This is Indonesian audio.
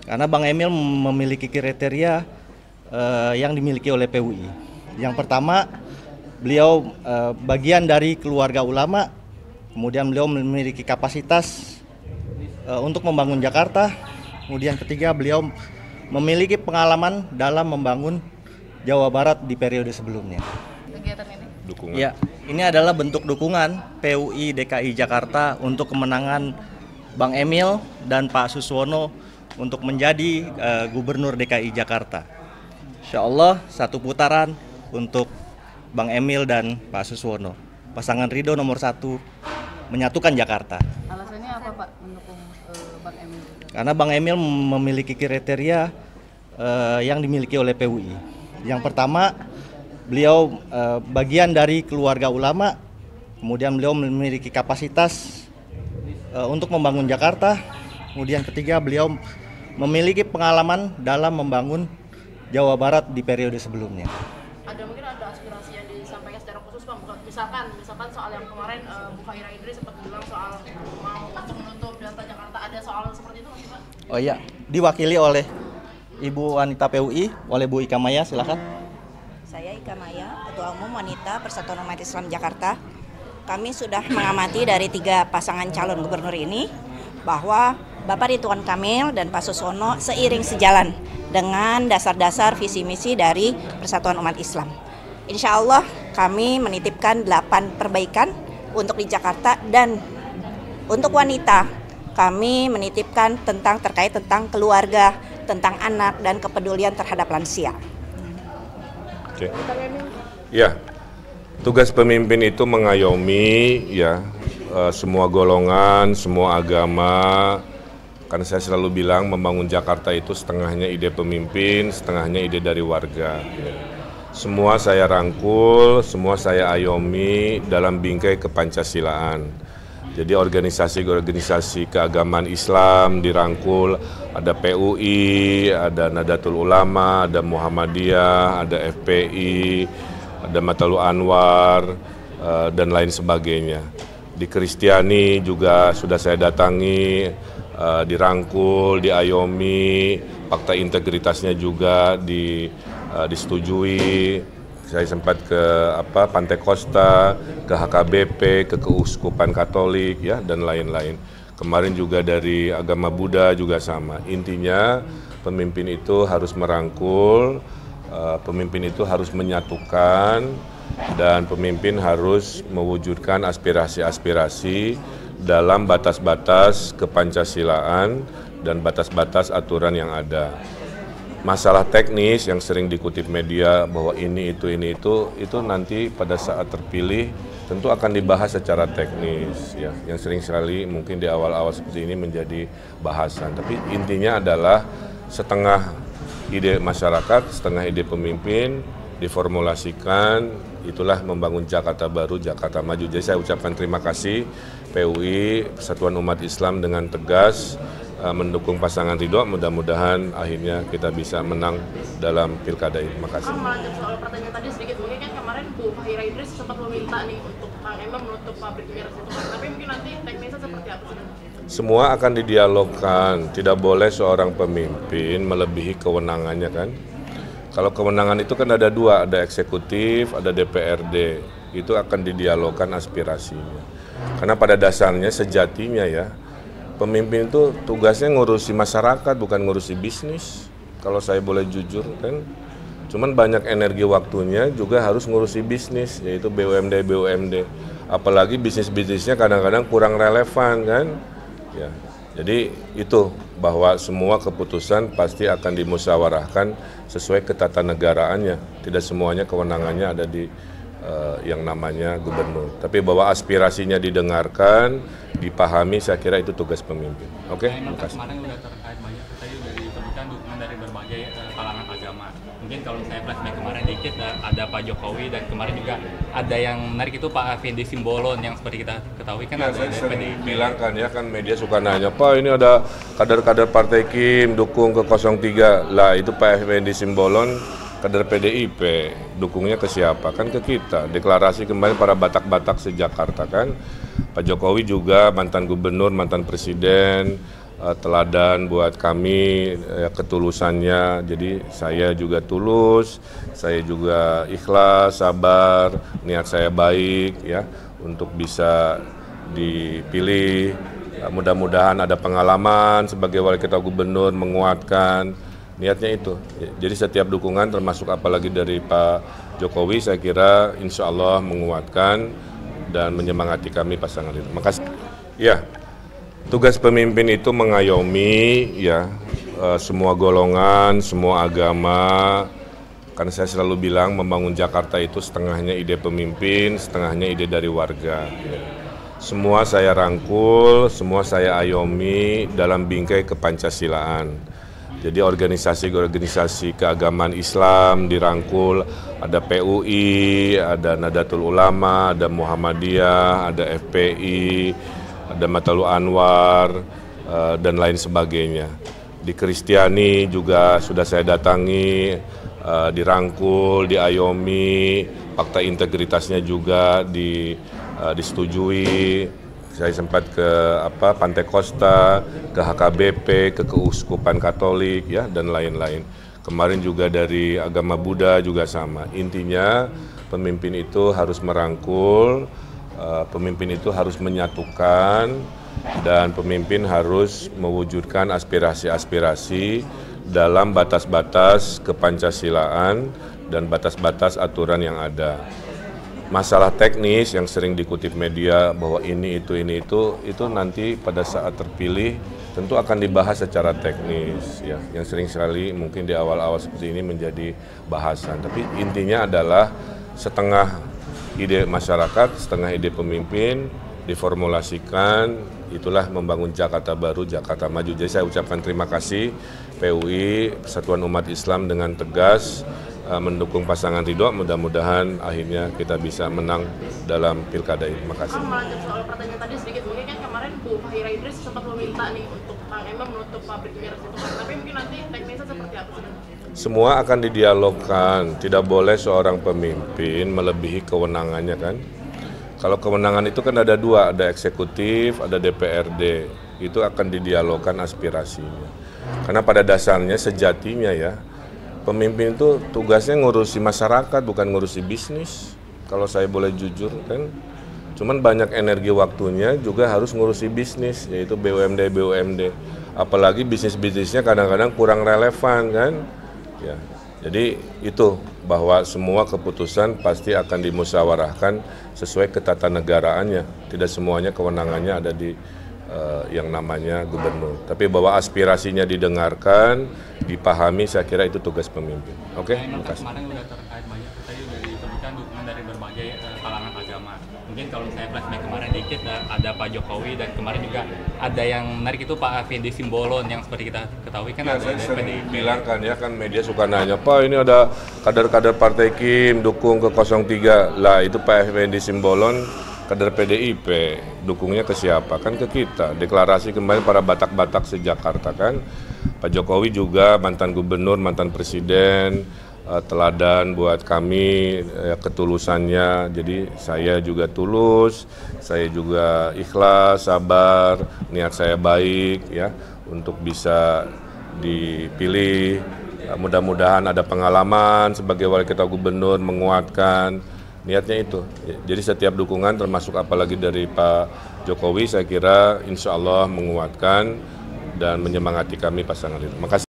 Karena Bang Emil memiliki kriteria yang dimiliki oleh PUI. Yang pertama, beliau bagian dari keluarga ulama, kemudian beliau memiliki kapasitas untuk membangun Jakarta. Kemudian ketiga, beliau memiliki pengalaman dalam membangun Jawa Barat di periode sebelumnya. Kegiatan ini? Dukungan. Ya, ini adalah bentuk dukungan PUI DKI Jakarta untuk kemenangan Bang Emil dan Pak Suswono untuk menjadi Gubernur DKI Jakarta. Insya Allah satu putaran untuk Bang Emil dan Pak Suswono. Pasangan Ridho nomor 1 menyatukan Jakarta. Alasannya apa Pak mendukung Bang Emil? Karena Bang Emil memiliki kriteria yang dimiliki oleh PUI. Yang pertama, beliau bagian dari keluarga ulama, kemudian beliau memiliki kapasitas untuk membangun Jakarta. Kemudian ketiga, beliau memiliki pengalaman dalam membangun Jawa Barat di periode sebelumnya. Mungkin ada aspirasi yang disampaikan secara khusus Pak, misalkan soal yang kemarin Bu Fahira Idris sempat bilang soal mau untuk menutup Delta Jakarta, ada soal seperti itu nggak Pak? Oh iya, diwakili oleh Ibu Wanita PUI, oleh Bu Ika Maya, silakan. Saya Ika Maya, Ketua Umum Wanita Persatuan Umat Islam Jakarta. Kami sudah mengamati dari 3 pasangan calon gubernur ini bahwa Bapak Ridwan Kamil dan Pak Suswono seiring sejalan dengan dasar-dasar visi misi dari Persatuan Umat Islam. Insya Allah kami menitipkan 8 perbaikan untuk di Jakarta, dan untuk wanita kami menitipkan terkait tentang keluarga, tentang anak, dan kepedulian terhadap lansia. Oke. Ya, tugas pemimpin itu mengayomi ya semua golongan, semua agama. Karena saya selalu bilang membangun Jakarta itu setengahnya ide pemimpin, setengahnya ide dari warga. Semua saya rangkul, semua saya ayomi dalam bingkai kepancasilaan. Jadi organisasi-organisasi keagamaan Islam dirangkul, ada PUI, ada Nadatul Ulama, ada Muhammadiyah, ada FPI, ada Matalu Anwar, dan lain sebagainya. Di Kristiani juga sudah saya datangi, dirangkul, diayomi, fakta integritasnya juga disetujui. Saya sempat ke Pantai Kosta, ke HKBP, ke Keuskupan Katolik ya, dan lain-lain. Kemarin juga dari agama Buddha juga sama. Intinya pemimpin itu harus merangkul, pemimpin itu harus menyatukan, dan pemimpin harus mewujudkan aspirasi-aspirasi dalam batas-batas kepancasilaan dan batas-batas aturan yang ada. Masalah teknis yang sering dikutip media bahwa ini itu nanti pada saat terpilih tentu akan dibahas secara teknis ya, yang sering sekali mungkin di awal-awal seperti ini menjadi bahasan. Tapi intinya adalah setengah ide masyarakat, setengah ide pemimpin diformulasikan, itulah membangun Jakarta baru, Jakarta maju. Jadi saya ucapkan terima kasih PUI, Persatuan Umat Islam dengan tegas mendukung pasangan Ridho. Mudah-mudahan akhirnya kita bisa menang dalam pilkada ini. Terima kasih. Melanjut soal pertanyaan tadi sedikit, mungkin kan kemarin Bu Fahira Idris sempat meminta nih untuk Bang Emil menutup pabrik miras itu, tapi mungkin nanti teknisnya seperti apa sih? Semua akan didialogkan, tidak boleh seorang pemimpin melebihi kewenangannya kan. Kalau kewenangan itu kan ada 2, ada eksekutif, ada DPRD, itu akan didialogkan aspirasinya. Karena pada dasarnya sejatinya ya, pemimpin itu tugasnya ngurusi masyarakat, bukan ngurusi bisnis. Kalau saya boleh jujur kan, cuman banyak energi waktunya juga harus ngurusi bisnis, yaitu BUMD. Apalagi bisnis-bisnisnya kadang-kadang kurang relevan kan. Ya, jadi itu bahwa semua keputusan pasti akan dimusyawarahkan sesuai ketatanegaraannya. Tidak semuanya kewenangannya ada di yang namanya gubernur. Tapi bahwa aspirasinya didengarkan, dipahami, saya kira itu tugas pemimpin. Oke, terima kasih. Kemarin udah terkait banyak, tadi udah disebutkan dukungan dari berbagai kalangan agama. Mungkin kalau saya flashback kemarin dikit, ada Pak Jokowi, dan kemarin juga ada yang menarik itu Pak Effendi Simbolon yang seperti kita ketahui kan. Ya, ada saya sering PDIP. bilang kan ya, kan media suka nanya, Pak ini ada kader-kader Partai Kim dukung ke 03. Lah itu Pak Effendi Simbolon kader PDIP, dukungnya ke siapa? Kan ke kita. Deklarasi kemarin para Batak-Batak se-Jakarta kan. Pak Jokowi juga mantan gubernur, mantan presiden, teladan buat kami, ketulusannya. Jadi saya juga tulus, saya juga ikhlas, sabar, niat saya baik ya untuk bisa dipilih. Mudah-mudahan ada pengalaman sebagai wali kota gubernur, menguatkan niatnya itu. Jadi setiap dukungan termasuk apalagi dari Pak Jokowi, saya kira insya Allah menguatkan dan menyemangati kami pasangan itu. Makasih. Ya, tugas pemimpin itu mengayomi ya semua golongan, semua agama. Karena saya selalu bilang membangun Jakarta itu setengahnya ide pemimpin, setengahnya ide dari warga. Semua saya rangkul, semua saya ayomi dalam bingkai kepancasilaan. Jadi organisasi-organisasi keagamaan Islam dirangkul, ada PUI, ada Nadatul Ulama, ada Muhammadiyah, ada FPI, ada Matalu Anwar, dan lain sebagainya. Di Kristiani juga sudah saya datangi, dirangkul, diayomi, fakta integritasnya juga disetujui. Saya sempat ke Pantai Costa, ke HKBP, ke Keuskupan Katolik ya dan lain-lain. Kemarin juga dari agama Buddha juga sama. Intinya pemimpin itu harus merangkul, pemimpin itu harus menyatukan, dan pemimpin harus mewujudkan aspirasi-aspirasi dalam batas-batas kepancasilaan dan batas-batas aturan yang ada. Masalah teknis yang sering dikutip media bahwa ini itu nanti pada saat terpilih tentu akan dibahas secara teknis ya, yang sering sekali mungkin di awal-awal seperti ini menjadi bahasan. Tapi intinya adalah setengah ide masyarakat, setengah ide pemimpin diformulasikan, itulah membangun Jakarta baru, Jakarta maju. Jadi saya ucapkan terima kasih PUI, Persatuan Umat Islam dengan tegas mendukung pasangan Ridho. Mudah-mudahan akhirnya kita bisa menang dalam pilkada ini. Terima kasih. Melanjut soal pertanyaan tadi sedikit, mungkin kan kemarin Bu Fahira Idris sempat meminta nih untuk Kang Emam menutup pabrik miras itu, tapi mungkin nanti teknisnya seperti apa sih? Semua akan didialogkan, tidak boleh seorang pemimpin melebihi kewenangannya kan. Kalau kewenangan itu kan ada dua, ada eksekutif, ada DPRD, itu akan didialogkan aspirasinya. Karena pada dasarnya sejatinya ya, pemimpin itu tugasnya ngurusi masyarakat, bukan ngurusi bisnis. Kalau saya boleh jujur kan, cuman banyak energi waktunya juga harus ngurusi bisnis, yaitu BUMD. Apalagi bisnis-bisnisnya kadang-kadang kurang relevan kan. Ya, jadi itu bahwa semua keputusan pasti akan dimusyawarahkan sesuai ketatanegaraannya. Tidak semuanya kewenangannya ada di yang namanya gubernur. Tapi bahwa aspirasinya didengarkan, dipahami, saya kira itu tugas pemimpin. Oke, terima kasih. Kemarin udah terkait banyak tadi dari disebutkan dukungan dari berbagai kalangan agama. Mungkin kalau saya flashback kemarin dikit, ada Pak Jokowi dan kemarin juga ada yang menarik itu Pak Fendi Simbolon yang seperti kita ketahui kan. Ya, saya sering bilang kan ya, kan media suka nanya, Pak ini ada kader-kader Partai Kim dukung ke 03. Lah itu Pak Fendi Simbolon kader PDIP, dukungnya ke siapa? Kan ke kita. Deklarasi kemarin para Batak-Batak se-Jakarta kan. Pak Jokowi juga mantan gubernur, mantan presiden, teladan buat kami, ketulusannya. Jadi saya juga tulus, saya juga ikhlas, sabar, niat saya baik ya untuk bisa dipilih. Mudah-mudahan ada pengalaman sebagai wali kota gubernur, menguatkan niatnya itu. Jadi setiap dukungan termasuk apalagi dari Pak Jokowi, saya kira insya Allah menguatkan dan menyemangati kami pasangan itu. Makasih.